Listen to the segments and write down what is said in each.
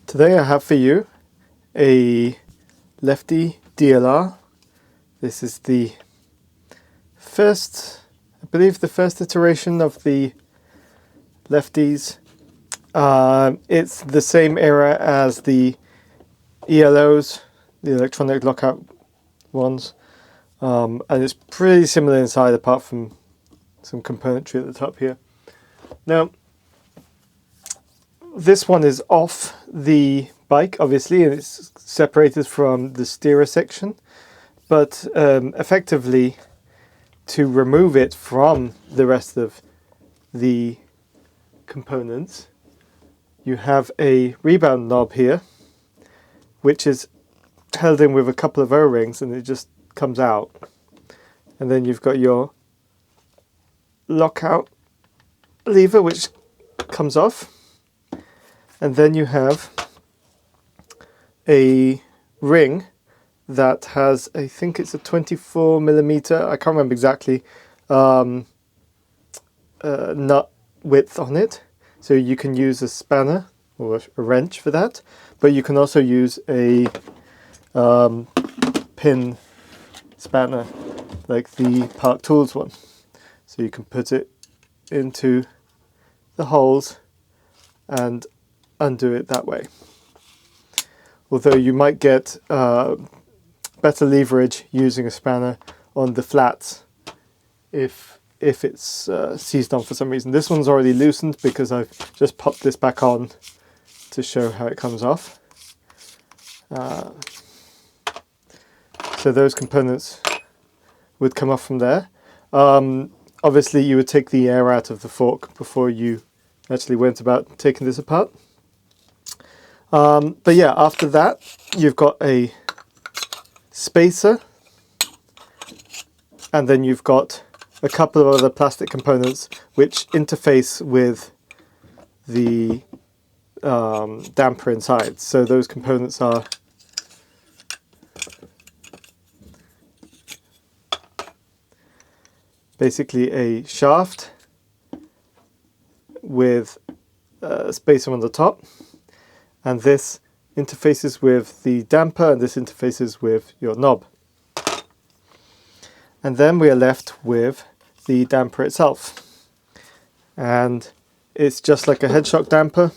Today I have for you a Lefty DLR. This is the first, I believe the first iteration of the Lefties. It's the same era as the ELOs, the electronic lockout ones, and it's pretty similar inside apart from some componentry at the top here. Now, this one is off the bike, obviously, and it's separated from the steerer section, but effectively, to remove it from the rest of the components, you have a rebound knob here, which is held in with a couple of O-rings, and it just comes out. And then you've got your lockout lever, which comes off. And then you have a ring that has, I think it's a 24mm, I can't remember exactly, nut width on it. So you can use a spanner or a wrench for that, but you can also use a pin spanner like the Park Tools one. So you can put it into the holes and undo it that way. Although you might get better leverage using a spanner on the flats if it's seized on for some reason. This one's already loosened because I've just popped this back on to show how it comes off. So those components would come off from there. Obviously you would take the air out of the fork before you actually went about taking this apart. But yeah, after that you've got a spacer, and then you've got a couple of other plastic components which interface with the damper inside. So those components are basically a shaft with a spacer on the top, and this interfaces with the damper, and this interfaces with your knob. And then we are left with the damper itself, and it's just like a head shock damper.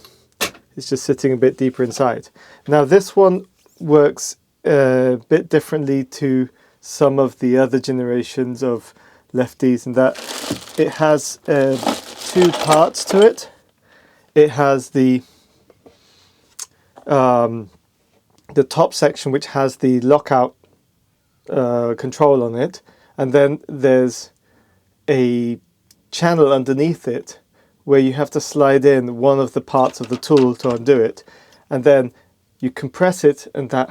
It's just sitting a bit deeper inside. Now this one works a bit differently to some of the other generations of Lefties in that it has two parts to it. It has the top section, which has the lockout control on it, and then there's a channel underneath it where you have to slide in one of the parts of the tool to undo it, and then you compress it, and that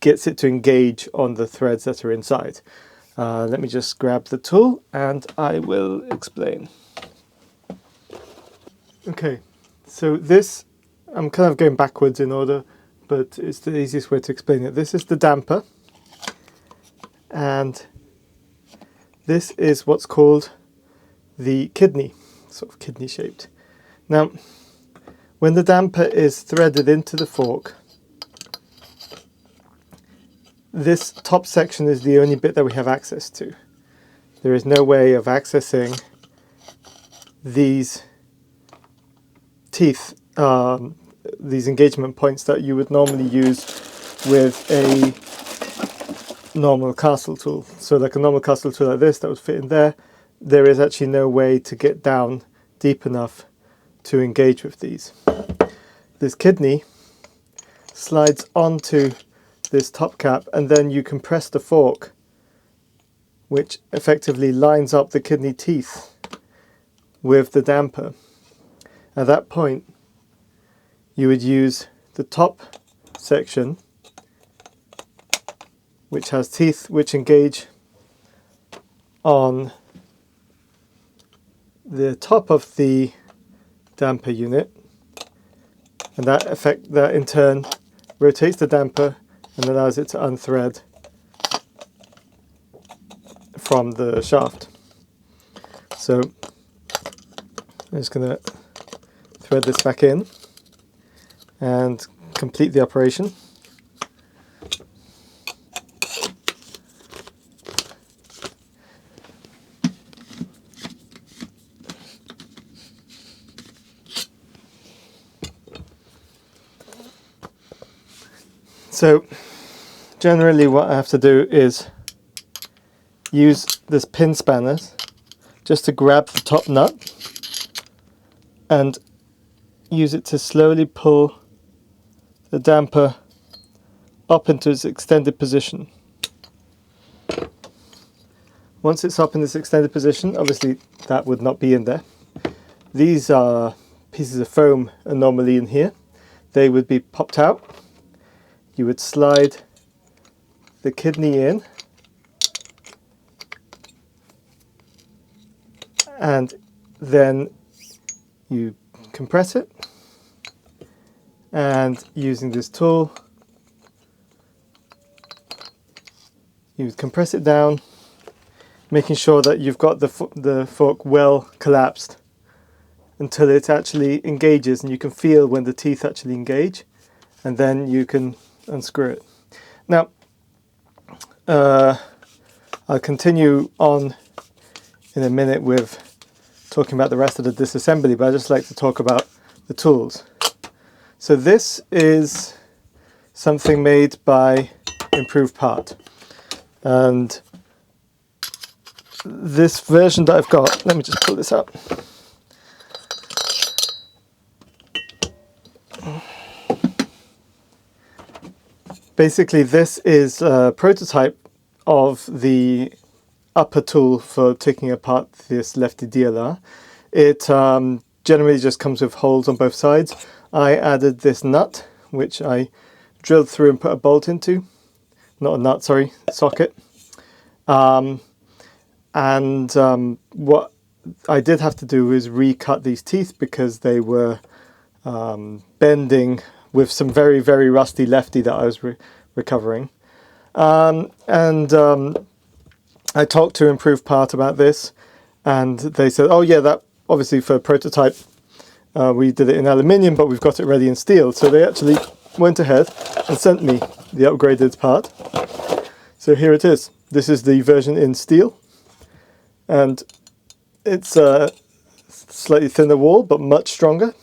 gets it to engage on the threads that are inside. Let me just grab the tool and I will explain. Okay, so this, I'm kind of going backwards in order, but it's the easiest way to explain it. This is the damper, and this is what's called the kidney, sort of kidney shaped. Now, when the damper is threaded into the fork, this top section is the only bit that we have access to. There is no way of accessing these teeth, these engagement points that you would normally use with a normal castle tool. So like a normal castle tool like this that would fit in there, there is actually no way to get down deep enough to engage with these. This kidney slides onto this top cap, and then you compress the fork, which effectively lines up the kidney teeth with the damper. At that point, you would use the top section, which has teeth which engage on the top of the damper unit, and that in turn rotates the damper and allows it to unthread from the shaft. So I'm just going to thread this back in, and complete the operation. So generally what I have to do is use this pin spanner just to grab the top nut and use it to slowly pull the damper up into its extended position. Once it's up in this extended position, obviously that would not be in there. These are pieces of foam are normally in here. They would be popped out. You would slide the kidney in and then you compress it, and using this tool you would compress it down, making sure that you've got the fork well collapsed until it actually engages, and you can feel when the teeth actually engage, and then you can unscrew it. Now I'll continue on in a minute with talking about the rest of the disassembly, but I'd just like to talk about the tools. So this is something made by Improved Part, and this version that I've got, let me just pull this up. Basically this is a prototype of the upper tool for taking apart this Lefty DLR. It generally just comes with holes on both sides. I added this nut, which I drilled through and put a bolt into. Not a nut, sorry, socket. What I did have to do is recut these teeth because they were bending with some very, very rusty Lefty that I was recovering. I talked to Improved Part about this, and they said, oh yeah, that obviously for prototype we did it in aluminium, but we've got it ready in steel. So they actually went ahead and sent me the upgraded part. So here it is. This is the version in steel, and it's a slightly thinner wall but much stronger,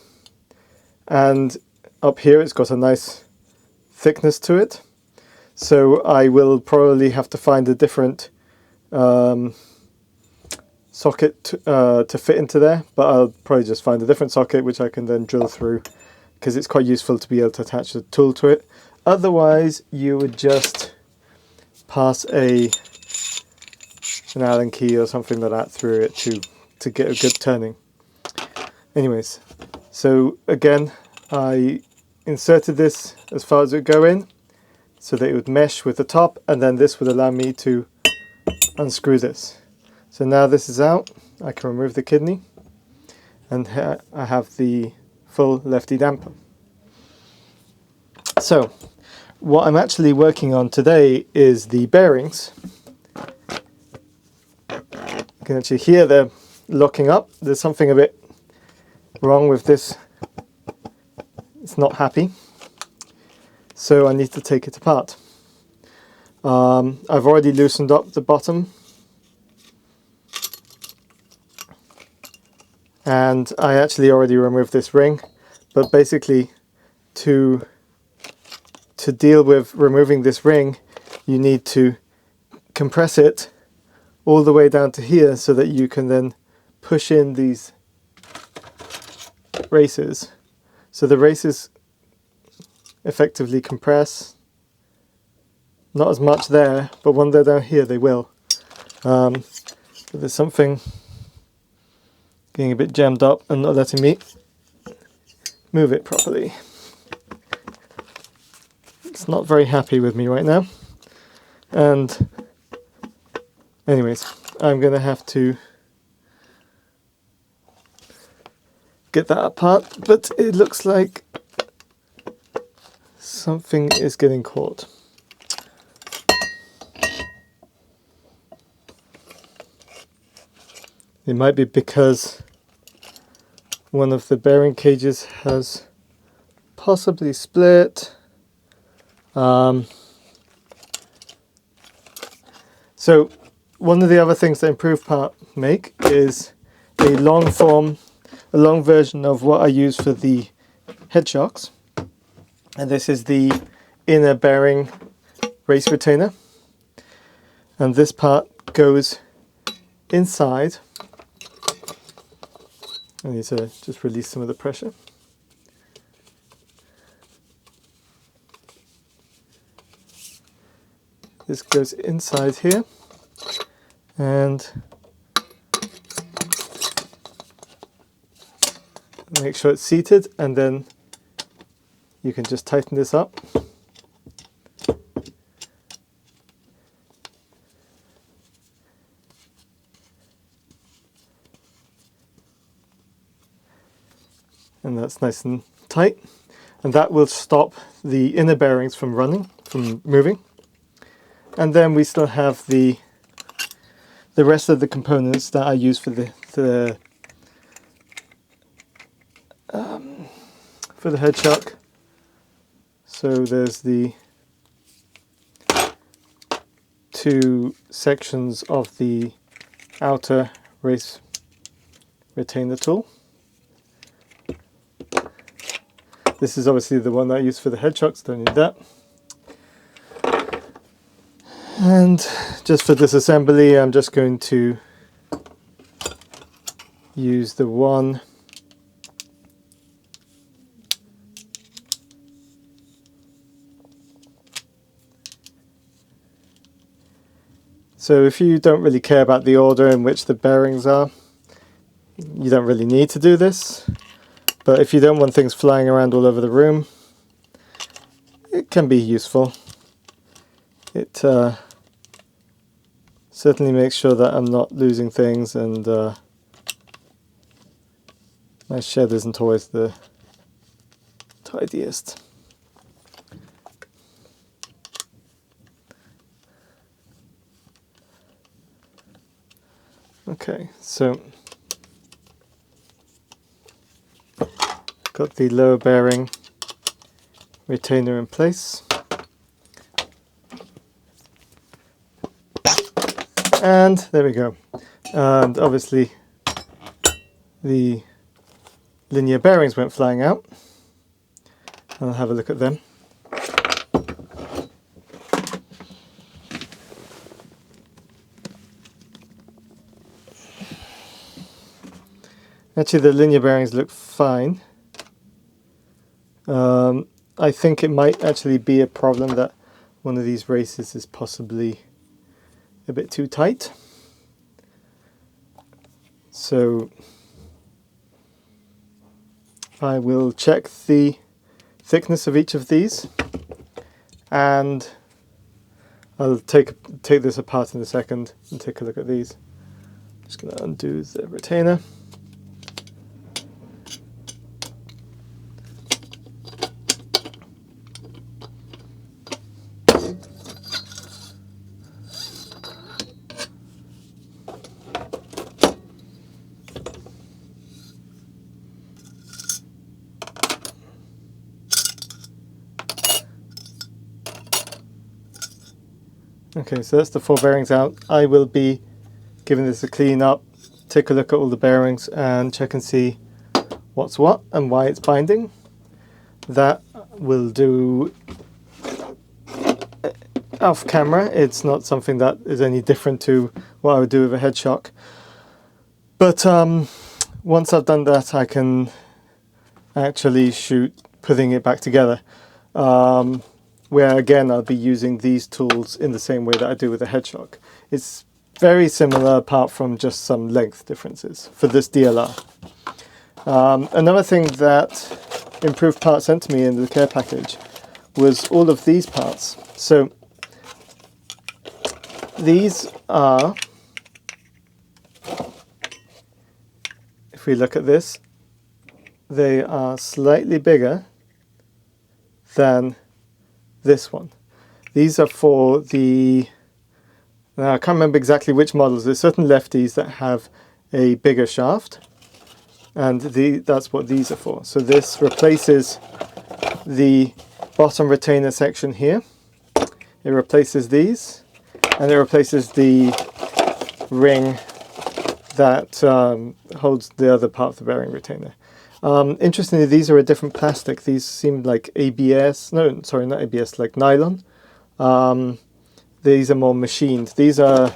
and up here it's got a nice thickness to it. So I will probably have to find a different socket to fit into there, but I'll probably just find a different socket which I can then drill through, because it's quite useful to be able to attach the tool to it. Otherwise you would just pass an Allen key or something like that through it to get a good turning. Anyways, so again I inserted this as far as it would go in so that it would mesh with the top, and then this would allow me to unscrew this. So now this is out, I can remove the kidney, and here I have the full Lefty damper. So what I'm actually working on today is the bearings. You can actually hear they're locking up. There's something a bit wrong with this. It's not happy. So I need to take it apart. I've already loosened up the bottom, and I actually already removed this ring, but basically to deal with removing this ring you need to compress it all the way down to here so that you can then push in these races. So the races effectively compress. Not as much there, but when they're down here they will. But there's something getting a bit jammed up and not letting me move it properly. It's not very happy with me right now. And anyways, I'm going to have to get that apart, but it looks like something is getting caught. It might be because one of the bearing cages has possibly split. So one of the other things that improved part make is a long version of what I use for the head shocks. And this is the inner bearing race retainer. And this part goes inside. I need to just release some of the pressure. This goes inside here, and make sure it's seated, and then you can just tighten this up. And that's nice and tight, and that will stop the inner bearings from moving. And then we still have the rest of the components that I use for the head shock. So there's the two sections of the outer race retainer tool. This is obviously the one that I use for the head shocks, don't need that. And just for disassembly, I'm just going to use the one so if you don't really care about the order in which the bearings are, you don't really need to do this. But if you don't want things flying around all over the room, it can be useful. It certainly makes sure that I'm not losing things, and my shed isn't always the tidiest. Okay, so got the lower bearing retainer in place. And there we go. And obviously the linear bearings went flying out. I'll have a look at them. Actually, the linear bearings look fine. I think it might actually be a problem that one of these races is possibly a bit too tight. So I will check the thickness of each of these, and I'll take this apart in a second and take a look at these. Just going to undo the retainer. Okay, so that's the 4 bearings out. I will be giving this a clean up, take a look at all the bearings and check and see what's what and why it's binding. That will do off camera. It's not something that is any different to what I would do with a head shock. But once I've done that, I can actually shoot putting it back together. Where again I'll be using these tools in the same way that I do with a head shock. It's very similar apart from just some length differences for this DLR. Another thing that Improved Parts sent to me in the care package was all of these parts. So these are, if we look at this, they are slightly bigger than this one. These are for the, now I can't remember exactly which models. There's certain Lefties that have a bigger shaft, and that's what these are for. So this replaces the bottom retainer section here. It replaces these, and it replaces the ring that holds the other part of the bearing retainer. Interestingly, these are a different plastic. These seem like ABS, no, sorry, not ABS, like nylon. These are more machined. These are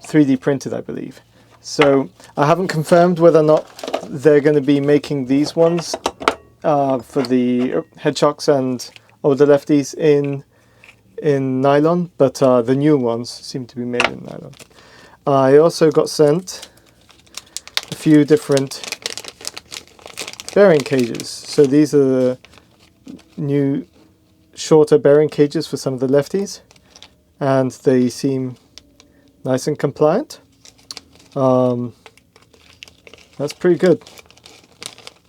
3D printed, I believe. So I haven't confirmed whether or not they're going to be making these ones for the head shocks and older lefties in nylon, but the new ones seem to be made in nylon. I also got sent a few different bearing cages. So these are the new shorter bearing cages for some of the lefties, and they seem nice and compliant. That's pretty good.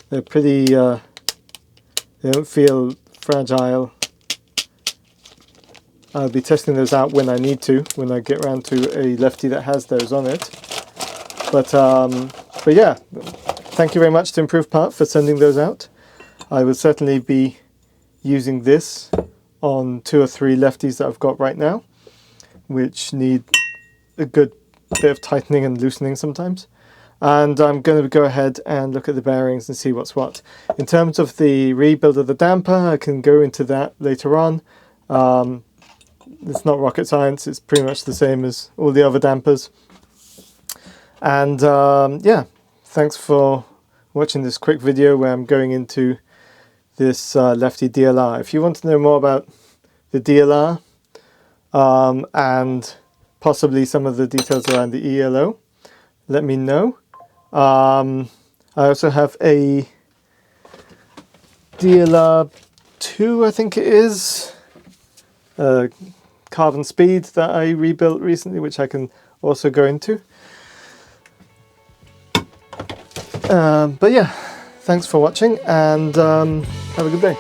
They're pretty, they don't feel fragile. I'll be testing those out when I need to, when I get around to a lefty that has those on it. But yeah, thank you very much to Improved Part for sending those out. I will certainly be using this on 2 or 3 lefties that I've got right now, which need a good bit of tightening and loosening sometimes. And I'm going to go ahead and look at the bearings and see what's what. In terms of the rebuild of the damper, I can go into that later on. It's not rocket science, it's pretty much the same as all the other dampers. And yeah, thanks for watching this quick video where I'm going into this Lefty DLR. If you want to know more about the DLR and possibly some of the details around the ELO, let me know. I also have a DLR 2, I think it is, carbon speed that I rebuilt recently, which I can also go into. But yeah, thanks for watching, and have a good day.